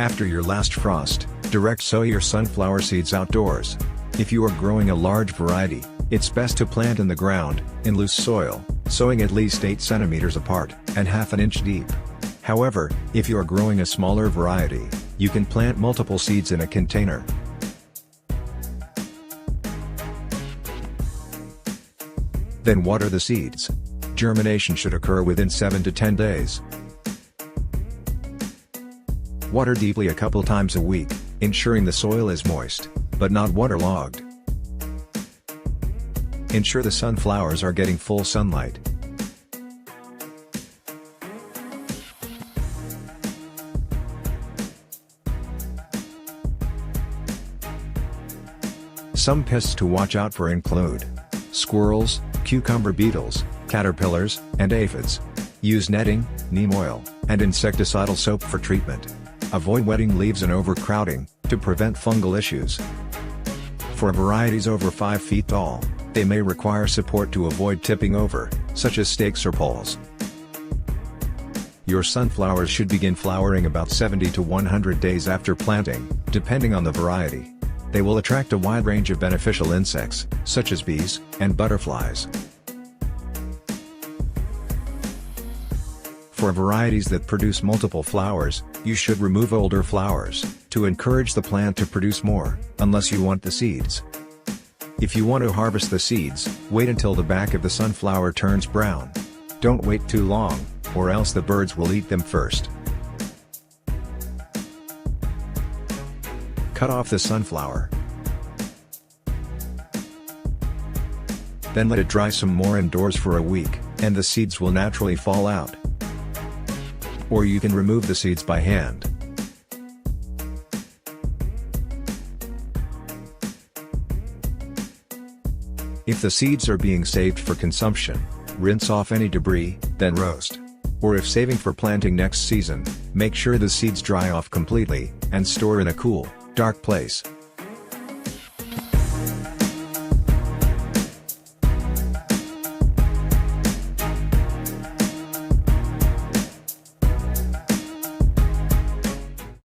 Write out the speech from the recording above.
After your last frost, direct sow your sunflower seeds outdoors. If you are growing a large variety, it's best to plant in the ground, in loose soil, sowing at least 8 cm apart, and half an inch deep. However, if you are growing a smaller variety, you can plant multiple seeds in a container. Then water the seeds. Germination should occur within 7 to 10 days. Water deeply a couple times a week, ensuring the soil is moist, but not waterlogged. Ensure the sunflowers are getting full sunlight. Some pests to watch out for include squirrels, cucumber beetles, caterpillars, and aphids. Use netting, neem oil, and insecticidal soap for treatment. Avoid wetting leaves and overcrowding, to prevent fungal issues. For varieties over 5 feet tall, they may require support to avoid tipping over, such as stakes or poles. Your sunflowers should begin flowering about 70 to 100 days after planting, depending on the variety. They will attract a wide range of beneficial insects, such as bees and butterflies. For varieties that produce multiple flowers, you should remove older flowers, to encourage the plant to produce more, unless you want the seeds. If you want to harvest the seeds, wait until the back of the sunflower turns brown. Don't wait too long, or else the birds will eat them first. Cut off the sunflower. Then let it dry some more indoors for a week, and the seeds will naturally fall out. Or you can remove the seeds by hand. If the seeds are being saved for consumption, rinse off any debris, then roast. Or if saving for planting next season, make sure the seeds dry off completely, and store in a cool, dark place.